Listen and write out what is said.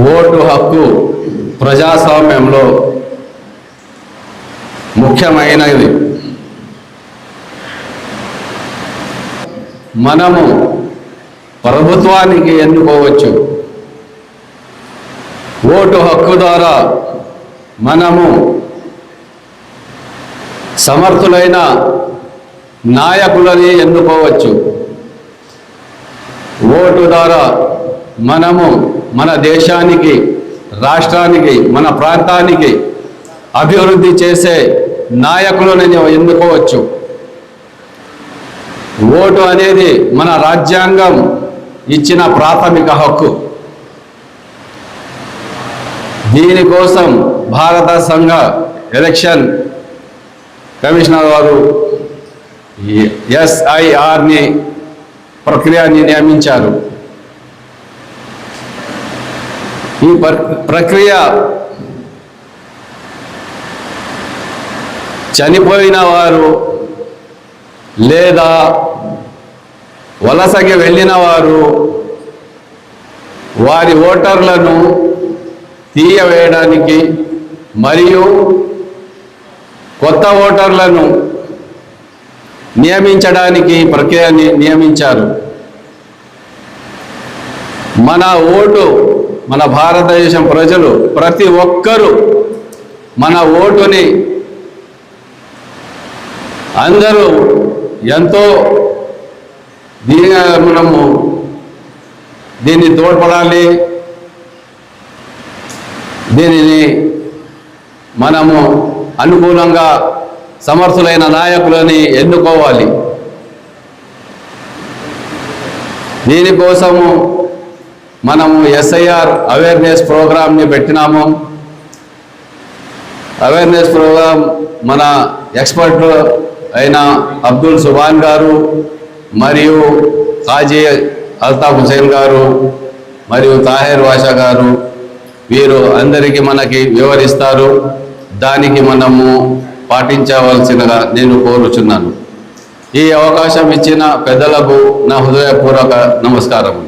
Vote హక్కు ప్రజాస్వామ్యంలో ముఖ్యమైనది. మనము ప్రభుత్వానికి ఎన్నుకోవచ్చు. ఓటు హక్కు ద్వారా మనము సమర్థులైన నాయకులని ఎన్నుకోవచ్చు. ఓటు ద్వారా మనము మన దేశానికి, రాష్ట్రానికి, మన ప్రాంతానికి అభివృద్ధి చేసే నాయకులను ఎన్నుకోవచ్చు. ఓటు అనేది మన రాజ్యాంగం ఇచ్చిన ప్రాథమిక హక్కు. దీనికోసం భారత సంఘ ఎలక్షన్ కమిషనర్ వారు SIRని ప్రక్రియని నియమించారు. ఈ ప్రక్రియ చనిపోయిన వారు లేదా వలసకి వెళ్ళిన వారు వారి ఓటర్లను తీయవేయడానికి మరియు కొత్త ఓటర్లను నియమించడానికి ప్రక్రియని నియమించారు. మన ఓటు, మన భారతదేశం ప్రజలు ప్రతి ఒక్కరూ మన ఓటుని అందరూ ఎంతో మనము దీన్ని తోడ్పడాలి. దీనిని మనము అనుకూలంగా సమర్థులైన నాయకులని ఎన్నుకోవాలి. దీనికోసము మనము SIR అవేర్నెస్ ప్రోగ్రామ్ని పెట్టినాము. అవేర్నెస్ ప్రోగ్రాం మన ఎక్స్పర్ట్లు అయిన అబ్దుల్ సుబాన్ గారు మరియు కాజీ అల్తాఫ్ హుసేన్ గారు మరియు తాహిర్ వాషా గారు వీరు అందరికీ మనకి వివరిస్తారు. దానికి మనము పాటించవలసినగా నేను కోరుచున్నాను. ఈ అవకాశం ఇచ్చిన పెద్దలకు నా హృదయపూర్వక నమస్కారం.